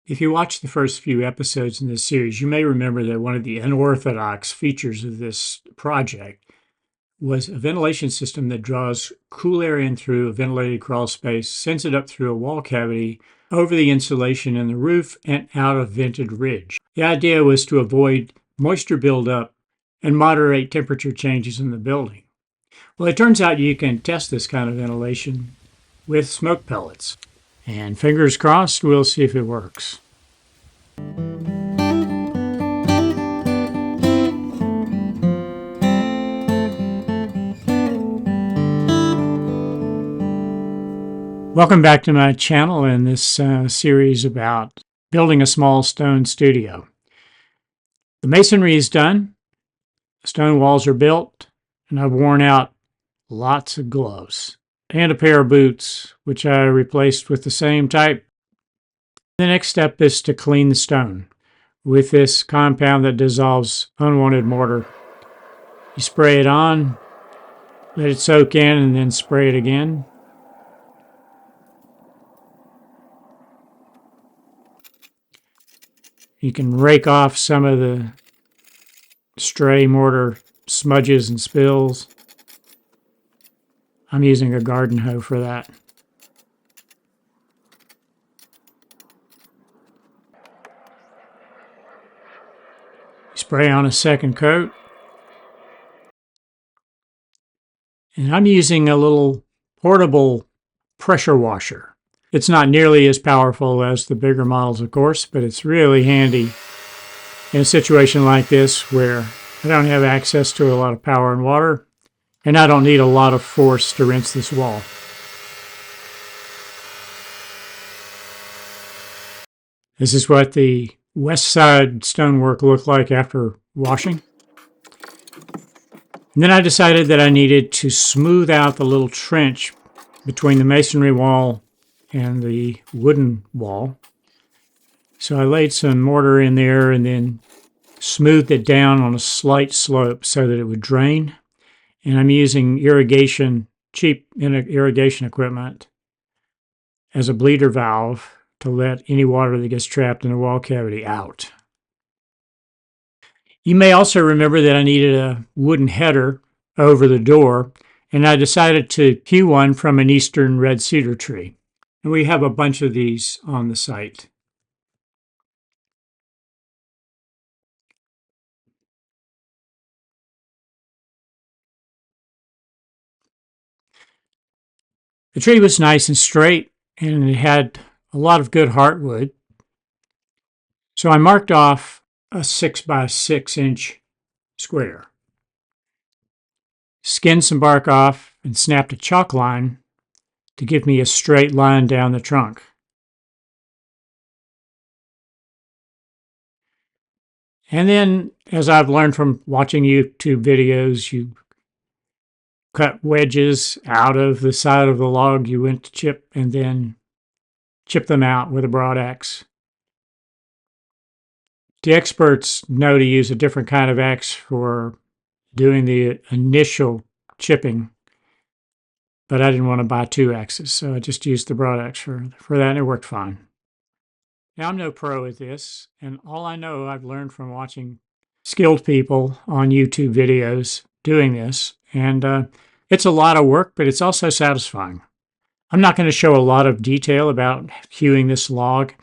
If you watch the first few episodes in this series, you may remember that one of the unorthodox features of this project was a ventilation system that draws cool air in through a ventilated crawl space, sends it up through a wall cavity, over the insulation in the roof, and out a vented ridge. The idea was to avoid moisture buildup and moderate temperature changes in the building. Well, it turns out you can test this kind of ventilation with smoke pellets. And fingers crossed, we'll see if it works. Welcome back to my channel in this series about building a small stone studio. The masonry is done, stone walls are built, and I've worn out lots of gloves and a pair of boots, which I replaced with the same type. The next step is to clean the stone with this compound that dissolves unwanted mortar. You spray it on, let it soak in, and then spray it again. You can rake off some of the stray mortar smudges and spills. I'm using a garden hoe for that. Spray on a second coat. And I'm using a little portable pressure washer. It's not nearly as powerful as the bigger models, of course, but it's really handy in a situation like this where I don't have access to a lot of power and water, and I don't need a lot of force to rinse this wall. This is what the west side stonework looked like after washing. And then I decided that I needed to smooth out the little trench between the masonry wall and the wooden wall. So I laid some mortar in there and then smoothed it down on a slight slope so that it would drain. And I'm using cheap irrigation equipment as a bleeder valve to let any water that gets trapped in the wall cavity out. You may also remember that I needed a wooden header over the door, and I decided to hew one from an eastern red cedar tree. And we have a bunch of these on the site. The tree was nice and straight, and it had a lot of good heartwood. So I marked off a 6 by 6 inch square, skinned some bark off, and snapped a chalk line to give me a straight line down the trunk. And then, as I've learned from watching YouTube videos, you cut wedges out of the side of the log you went to chip and then chip them out with a broad axe. The experts know to use a different kind of axe for doing the initial chipping, but I didn't want to buy two axes, so I just used the broad axe for that, and it worked fine. Now, I'm no pro at this, and all I know I've learned from watching skilled people on YouTube videos doing this, and it's a lot of work, but it's also satisfying. I'm not going to show a lot of detail about hewing this log,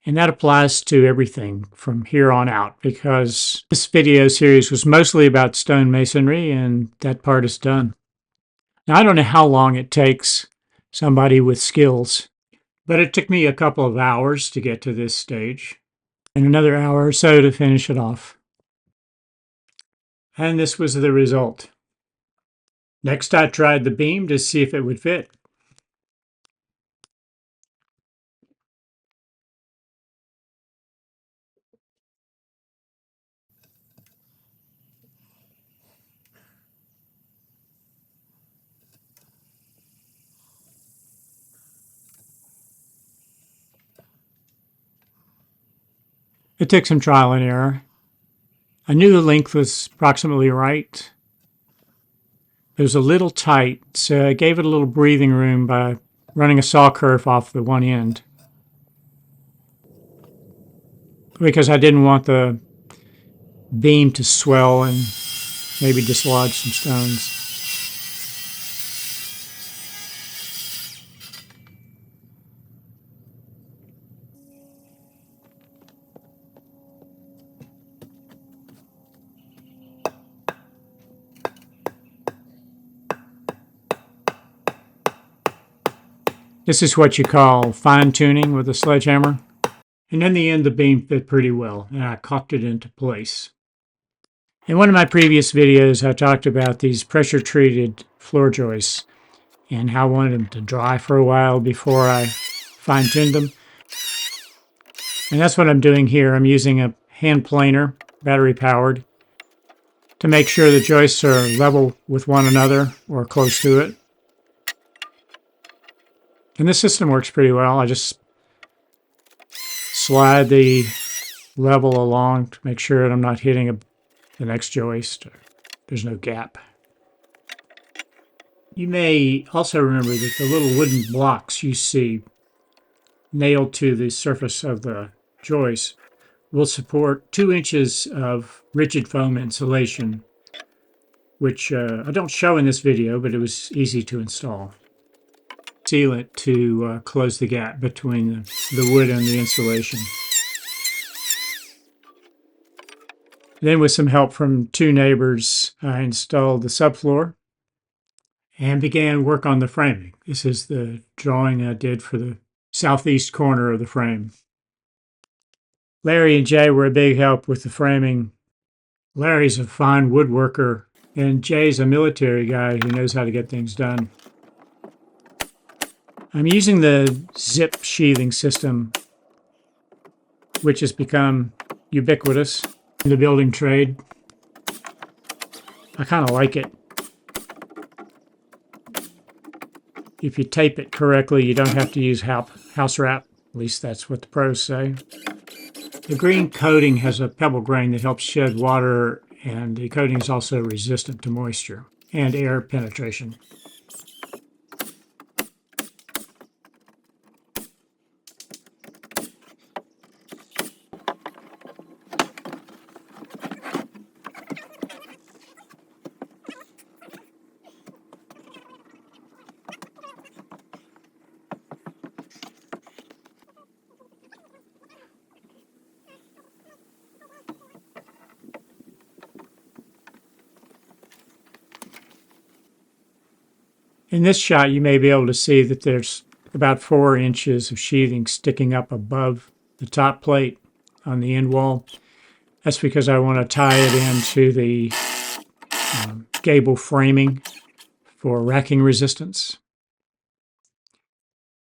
and that applies to everything from here on out, because this video series was mostly about stone masonry, and that part is done. Now, I don't know how long it takes somebody with skills, but it took me a couple of hours to get to this stage, and another hour or so to finish it off. And this was the result. Next, I tried the beam to see if it would fit. It took some trial and error. I knew the length was approximately right. It was a little tight, so I gave it a little breathing room by running a saw kerf off the one end. because I didn't want the beam to swell and maybe dislodge some stones. This is what you call fine-tuning with a sledgehammer. And in the end, the beam fit pretty well, and I caulked it into place. In one of my previous videos, I talked about these pressure-treated floor joists and how I wanted them to dry for a while before I fine-tuned them. And that's what I'm doing here. I'm using a hand planer, battery-powered, to make sure the joists are level with one another or close to it. And this system works pretty well. I just slide the level along to make sure that I'm not hitting the next joist. There's no gap. You may also remember that the little wooden blocks you see nailed to the surface of the joist will support 2 inches of rigid foam insulation, which I don't show in this video, but it was easy to install. Sealant to close the gap between the wood and the insulation. Then with some help from 2 neighbors, I installed the subfloor and began work on the framing. This is the drawing I did for the southeast corner of the frame. Larry and Jay were a big help with the framing. Larry's a fine woodworker, and Jay's a military guy who knows how to get things done. I'm using the zip sheathing system, which has become ubiquitous in the building trade. I kind of like it. If you tape it correctly, you don't have to use house wrap. At least that's what the pros say. The green coating has a pebble grain that helps shed water, and the coating is also resistant to moisture and air penetration. In this shot, you may be able to see that there's about 4 inches of sheathing sticking up above the top plate on the end wall. That's because I want to tie it into the gable framing for racking resistance.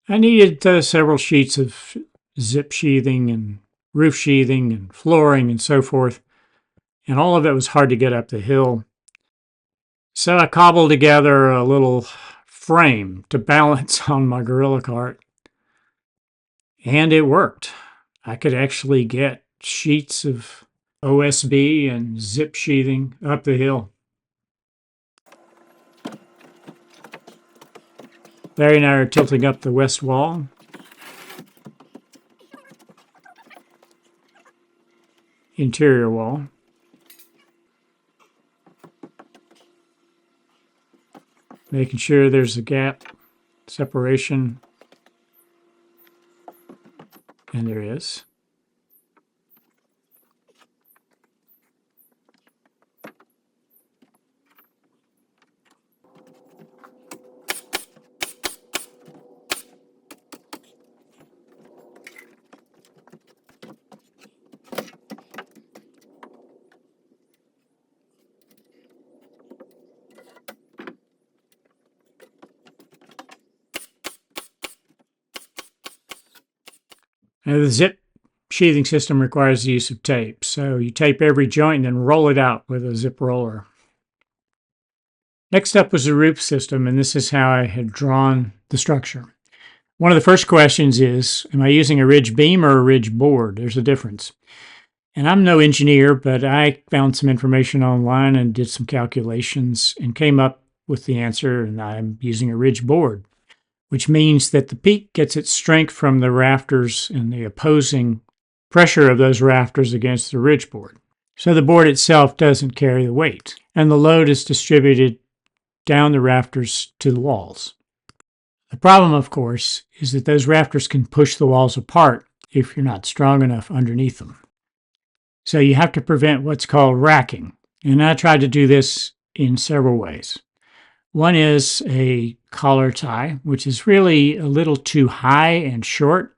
I needed several sheets of zip sheathing and roof sheathing and flooring and so forth, and all of it was hard to get up the hill. So I cobbled together a little frame to balance on my gorilla cart, and it worked. I could actually get sheets of OSB and zip sheathing up the hill. Larry and I are tilting up the west wall. Interior wall. Making sure there's a gap, separation, and there is. Now, the zip sheathing system requires the use of tape, so you tape every joint and then roll it out with a zip roller. Next up was the roof system, and this is how I had drawn the structure. One of the first questions is, am I using a ridge beam or a ridge board? There's a difference. And I'm no engineer, but I found some information online and did some calculations and came up with the answer, and I'm using a ridge board, which means that the peak gets its strength from the rafters in the opposing pressure of those rafters against the ridge board. So the board itself doesn't carry the weight, and the load is distributed down the rafters to the walls. The problem, of course, is that those rafters can push the walls apart if you're not strong enough underneath them. So you have to prevent what's called racking, and I tried to do this in several ways. One is a collar tie, which is really a little too high and short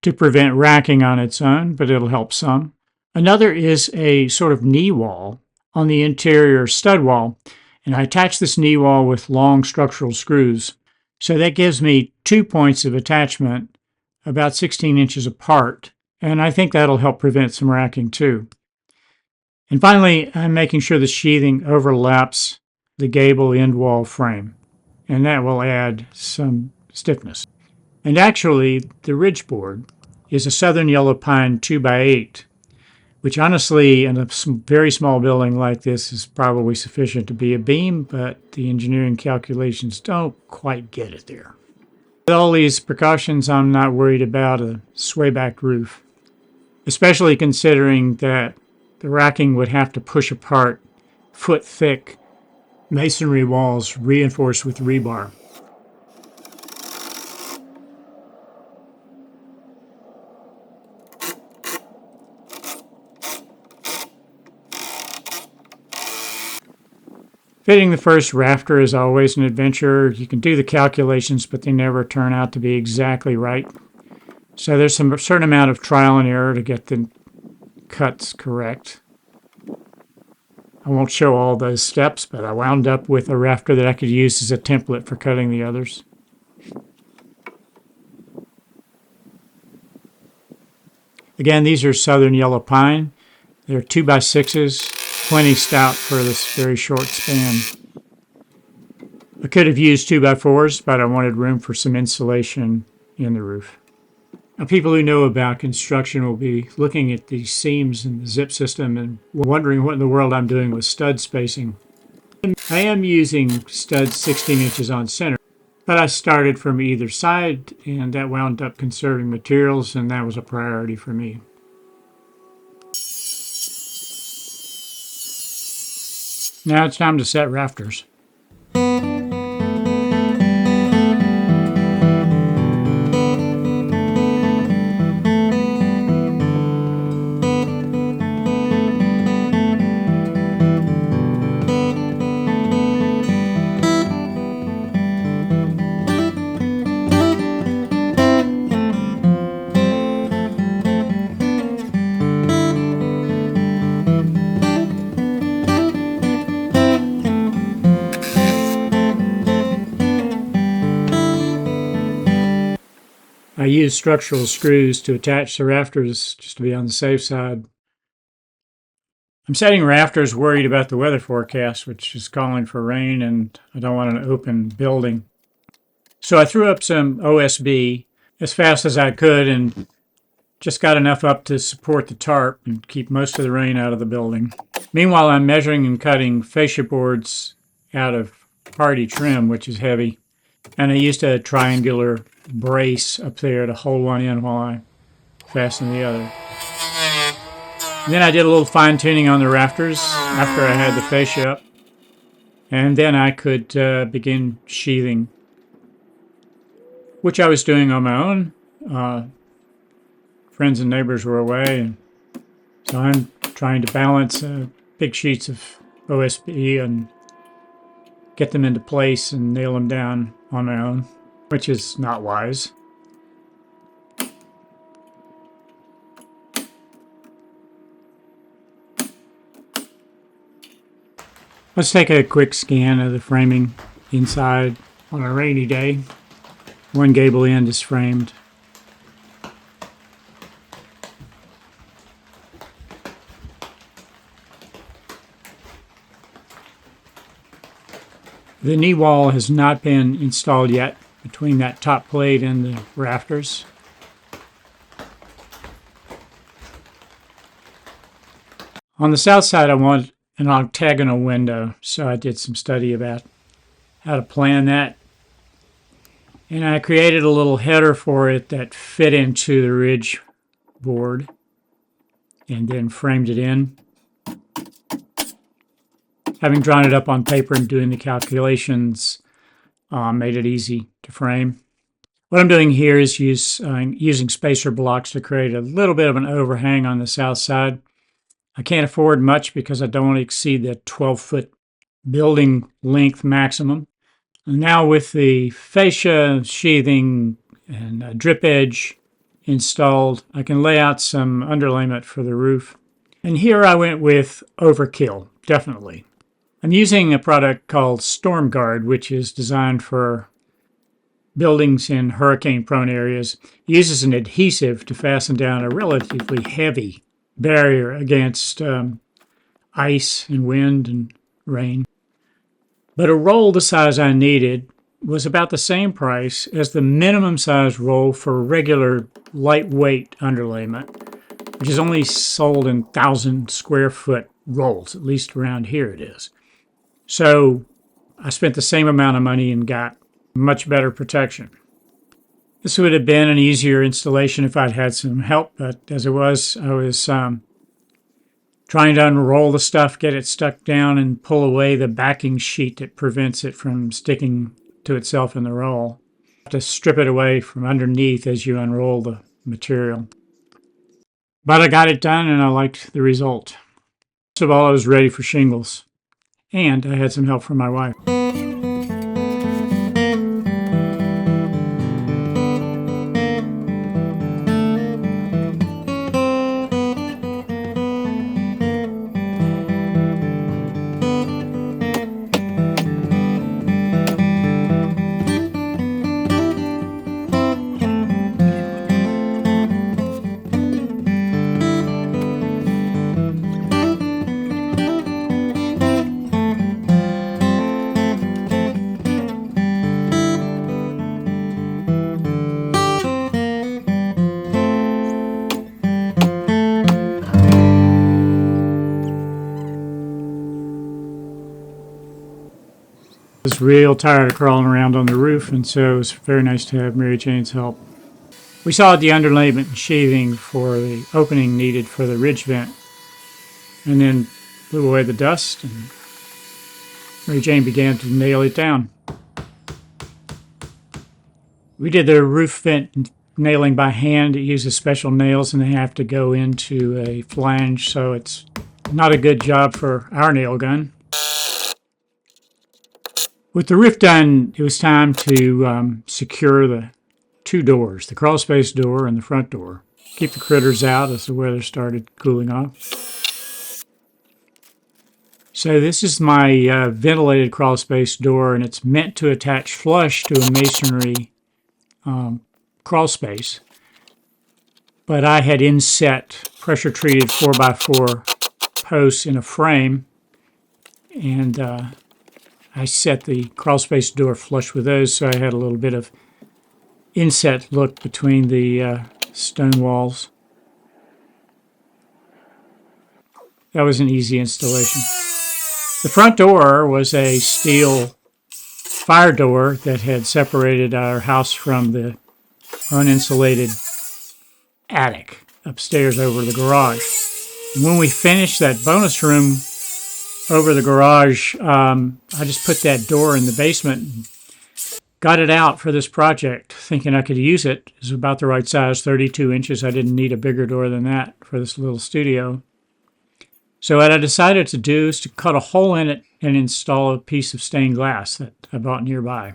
to prevent racking on its own, but it'll help some. Another is a sort of knee wall on the interior stud wall, and I attach this knee wall with long structural screws. So that gives me 2 points of attachment about 16 inches apart, and I think that'll help prevent some racking too. And finally, I'm making sure the sheathing overlaps the gable end wall frame, and that will add some stiffness. And actually, the ridge board is a southern yellow pine 2x8, which honestly, in a very small building like this, is probably sufficient to be a beam, but the engineering calculations don't quite get it there. With all these precautions, I'm not worried about a sway-back roof, especially considering that the racking would have to push apart foot-thick masonry walls reinforced with rebar. Fitting the first rafter is always an adventure. You can do the calculations, but they never turn out to be exactly right. So there's a certain amount of trial and error to get the cuts correct. I won't show all those steps, but I wound up with a rafter that I could use as a template for cutting the others. Again, these are southern yellow pine. They're 2x6s. Plenty stout for this very short span. I could have used 2x4s, but I wanted room for some insulation in the roof. Now, people who know about construction will be looking at these seams in the zip system and wondering what in the world I'm doing with stud spacing. I am using studs 16 inches on center, but I started from either side, and that wound up conserving materials, and that was a priority for me. Now it's time to set rafters. I use structural screws to attach the rafters just to be on the safe side. I'm setting rafters worried about the weather forecast, which is calling for rain, and I don't want an open building. So I threw up some OSB as fast as I could and just got enough up to support the tarp and keep most of the rain out of the building. Meanwhile, I'm measuring and cutting fascia boards out of hardy trim, which is heavy. And I used a triangular brace up there to hold one in while I fasten the other. And then I did a little fine tuning on the rafters after I had the fascia up. And then I could begin sheathing, which I was doing on my own. Friends and neighbors were away, and so I'm trying to balance big sheets of OSB and get them into place and nail them down on my own, which is not wise. Let's take a quick scan of the framing inside on a rainy day. One gable end is framed. The knee wall has not been installed yet between that top plate and the rafters. On the south side, I want an octagonal window, so I did some study about how to plan that. And I created a little header for it that fit into the ridge board. and then framed it in. Having drawn it up on paper and doing the calculations made it easy to frame. What I'm doing here is using spacer blocks to create a little bit of an overhang on the south side. I can't afford much because I don't want to exceed the 12-foot building length maximum. And now with the fascia, sheathing, and drip edge installed, I can lay out some underlayment for the roof. And here I went with overkill, definitely. I'm using a product called Storm Guard, which is designed for buildings in hurricane-prone areas. It uses an adhesive to fasten down a relatively heavy barrier against ice and wind and rain. But a roll the size I needed was about the same price as the minimum size roll for regular lightweight underlayment, which is only sold in 1,000 square foot rolls, at least around here it is. So I spent the same amount of money and got much better protection. This would have been an easier installation if I'd had some help, but as it was, I was trying to unroll the stuff, get it stuck down, and pull away the backing sheet that prevents it from sticking to itself in the roll. You have to strip it away from underneath as you unroll the material. But I got it done and I liked the result. First of all, I was ready for shingles, and I had some help from my wife. I was real tired of crawling around on the roof, and so it was very nice to have Mary Jane's help. We sawed the underlayment and sheathing for the opening needed for the ridge vent, and then blew away the dust, and Mary Jane began to nail it down. We did the roof vent nailing by hand. It uses special nails, and they have to go into a flange, so it's not a good job for our nail gun. With the roof done, it was time to secure the two doors, the crawl space door and the front door. Keep the critters out as the weather started cooling off. So this is my ventilated crawl space door, and it's meant to attach flush to a masonry crawl space. But I had inset pressure-treated 4x4 posts in a frame, and I set the crawl space door flush with those, so I had a little bit of inset look between the stone walls. That was an easy installation. The front door was a steel fire door that had separated our house from the uninsulated attic upstairs over the garage. And when we finished that bonus room over the garage, I just put that door in the basement and got it out for this project, thinking I could use it. It was about the right size, 32 inches. I didn't need a bigger door than that for this little studio. So what I decided to do is to cut a hole in it and install a piece of stained glass that I bought nearby.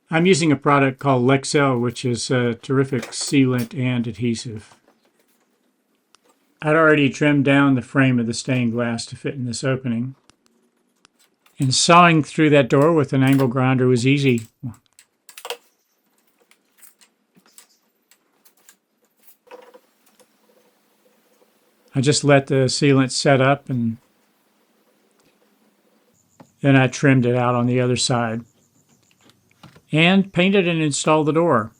I'm using a product called Lexel, which is a terrific sealant and adhesive. I'd already trimmed down the frame of the stained glass to fit in this opening. And sawing through that door with an angle grinder was easy. I just let the sealant set up, and then I trimmed it out on the other side and painted and installed the door.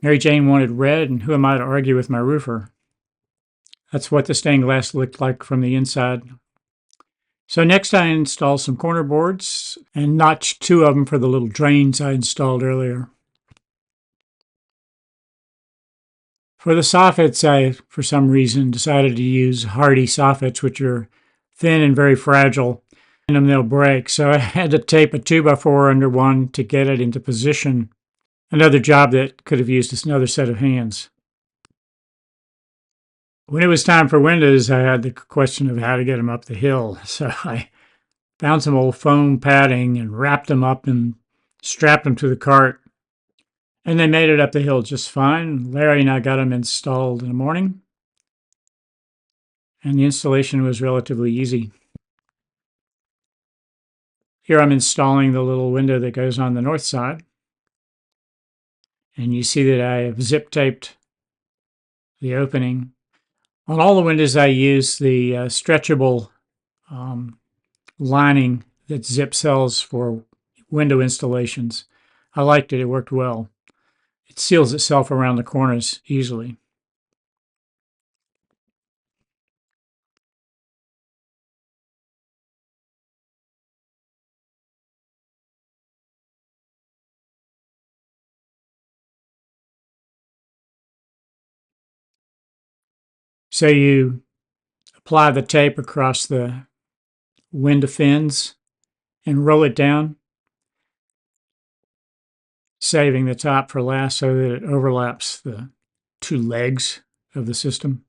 Mary Jane wanted red, and who am I to argue with my roofer? That's what the stained glass looked like from the inside. So next I install some corner boards and notch 2 of them for the little drains I installed earlier. For the soffits, I, for some reason, decided to use hardy soffits, which are thin and very fragile, and they'll break. So I had to tape a 2x4 under one to get it into position. Another job that could have used another set of hands. When it was time for windows, I had the question of how to get them up the hill. So I found some old foam padding and wrapped them up and strapped them to the cart. And they made it up the hill just fine. Larry and I got them installed in the morning. And the installation was relatively easy. Here I'm installing the little window that goes on the north side. And you see that I have zip taped the opening. On all the windows, I use the stretchable lining that Zip sells for window installations. I liked it. It worked well. It seals itself around the corners easily. So you apply the tape across the window fins and roll it down, saving the top for last so that it overlaps the 2 legs of the system.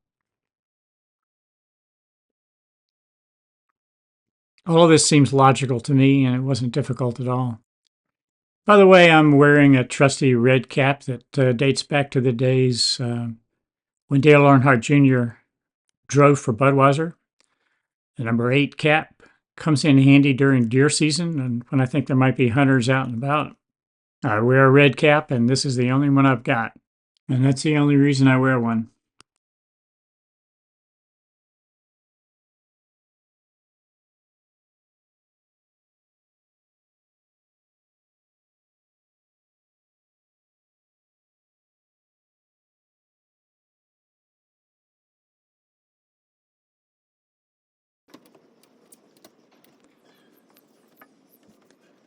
All of this seems logical to me, and it wasn't difficult at all. By the way, I'm wearing a trusty red cap that dates back to the days when Dale Earnhardt Jr. drove for Budweiser. The number 8 cap comes in handy during deer season and when I think there might be hunters out and about. I wear a red cap, and this is the only one I've got. And that's the only reason I wear one.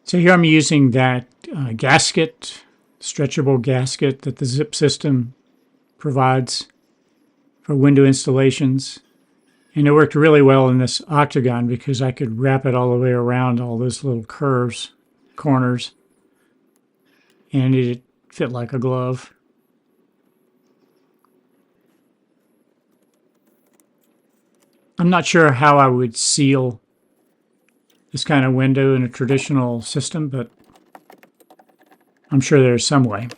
So here I'm using that gasket, stretchable gasket that the Zip system provides for window installations. And it worked really well in this octagon because I could wrap it all the way around all those little curves, corners, and it fit like a glove. I'm not sure how I would seal this kind of window in a traditional system, but I'm sure there's some way.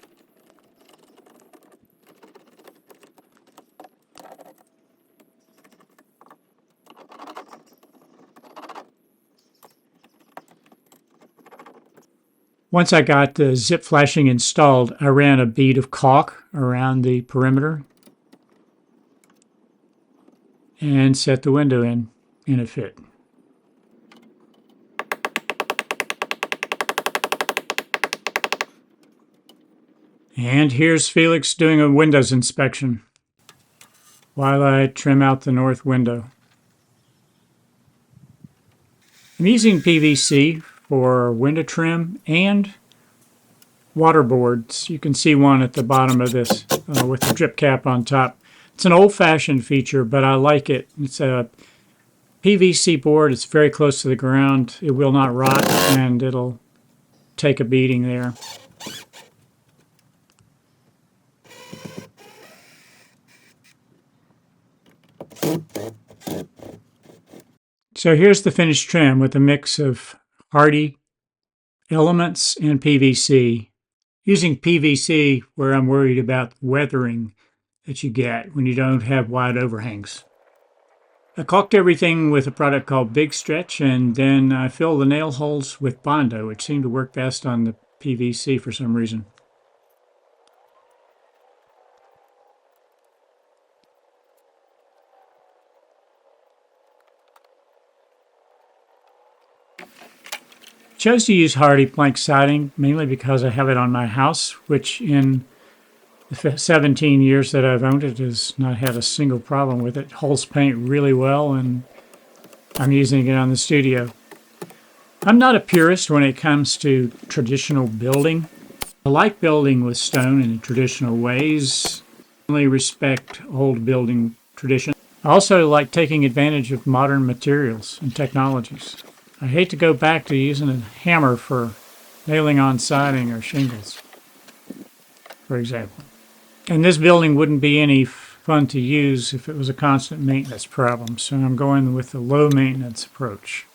Once I got the zip flashing installed, I ran a bead of caulk around the perimeter and set the window in, and it fit. And here's Felix doing a windows inspection while I trim out the north window. I'm using PVC for window trim and water boards. You can see one at the bottom of this with the drip cap on top. It's an old-fashioned feature, but I like it. It's a PVC board. It's very close to the ground. It will not rot, and it'll take a beating there. So here's the finished trim with a mix of hardy elements and PVC. Using PVC where I'm worried about weathering that you get when you don't have wide overhangs. I caulked everything with a product called Big Stretch, and then I filled the nail holes with Bondo, which seemed to work best on the PVC for some reason. Chose to use hardy plank siding mainly because I have it on my house, which in the 17 years that I've owned it has not had a single problem with it. It holds paint really well, and I'm using it on the studio. I'm not a purist when it comes to traditional building. I like building with stone in traditional ways. I only respect old building tradition. I also like taking advantage of modern materials and technologies. I hate to go back to using a hammer for nailing on siding or shingles, for example. And this building wouldn't be any fun to use if it was a constant maintenance problem, so I'm going with the low maintenance approach.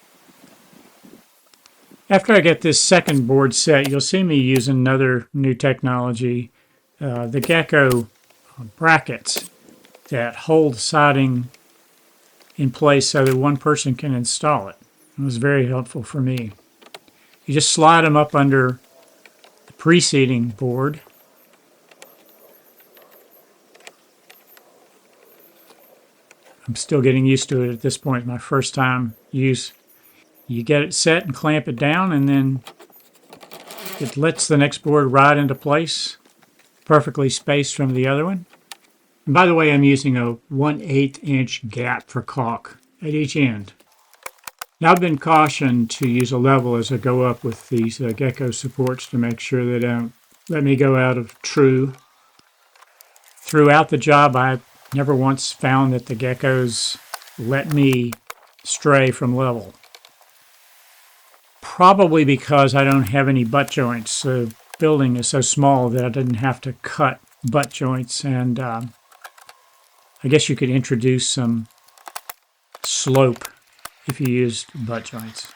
After I get this second board set, you'll see me use another new technology, the Gecko brackets that hold siding in place so that one person can install it. It was very helpful for me. You just slide them up under the preceding board. I'm still getting used to it at this point, my first time use. You get it set and clamp it down, and then it lets the next board ride into place, perfectly spaced from the other one. And by the way, I'm using a 1/8 inch gap for caulk at each end. Now I've been cautioned to use a level as I go up with these Gecko supports to make sure they don't let me go out of true. Throughout the job, I never once found that the Geckos let me stray from level. Probably because I don't have any butt joints. The building is so small that I didn't have to cut butt joints, and I guess you could introduce some slope if you used butt joints.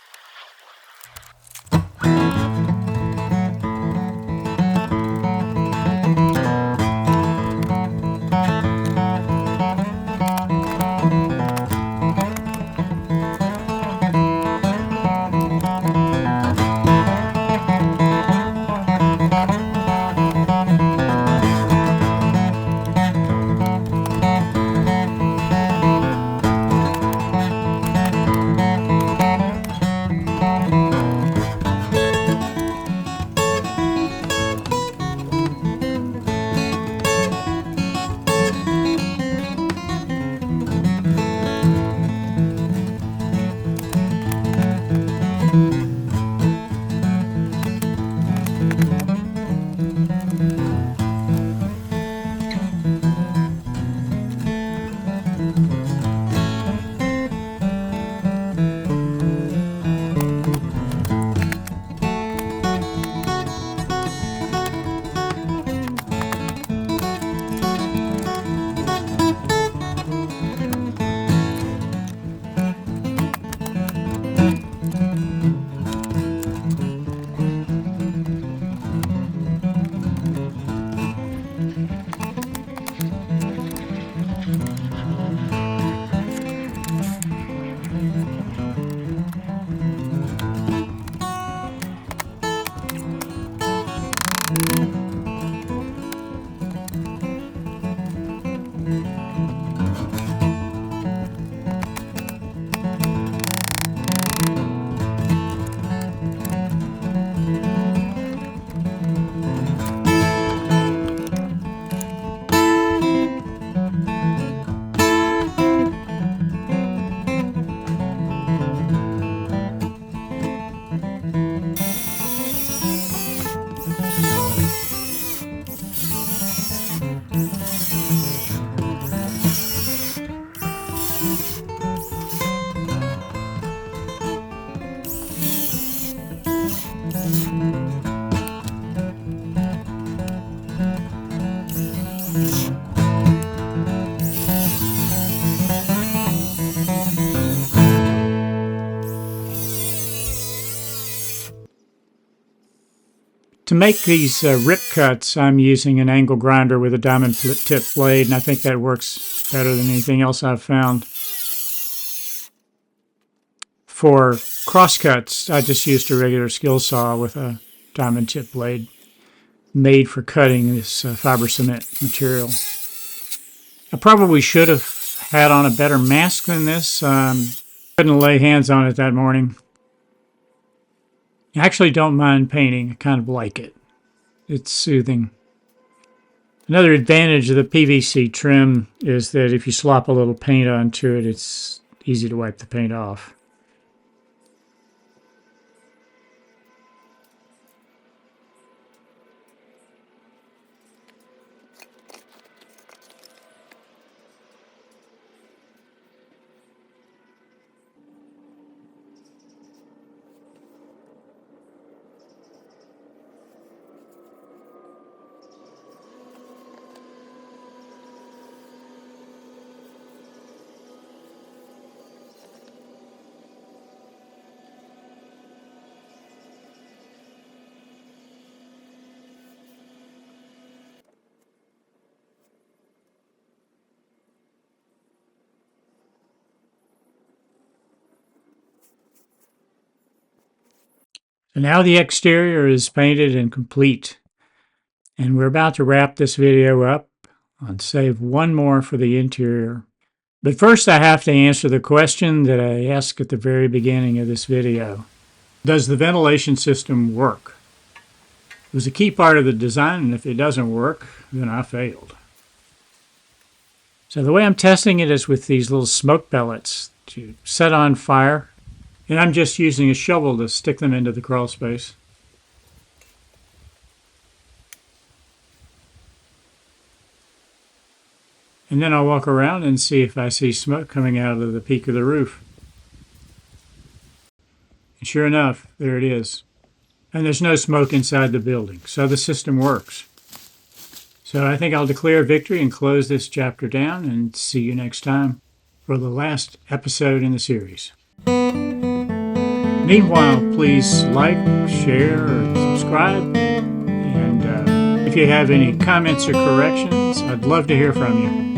To make these rip cuts, I'm using an angle grinder with a diamond tip blade, and I think that works better than anything else I've found. For cross cuts, I just used a regular skill saw with a diamond tip blade made for cutting this fiber cement material. I probably should have had on a better mask than this. Couldn't lay hands on it that morning. I actually don't mind painting. I kind of like it. It's soothing. Another advantage of the PVC trim is that if you slop a little paint onto it, it's easy to wipe the paint off. So now the exterior is painted and complete. And we're about to wrap this video up and save one more for the interior. But first I have to answer the question that I asked at the very beginning of this video. Does the ventilation system work? It was a key part of the design, and if it doesn't work, then I failed. So the way I'm testing it is with these little smoke pellets to set on fire, and I'm just using a shovel to stick them into the crawl space. And then I'll walk around and see if I see smoke coming out of the peak of the roof. And sure enough, there it is. And there's no smoke inside the building, so the system works. So I think I'll declare victory and close this chapter down, and see you next time for the last episode in the series. Meanwhile, please like, share, or subscribe. And if you have any comments or corrections, I'd love to hear from you.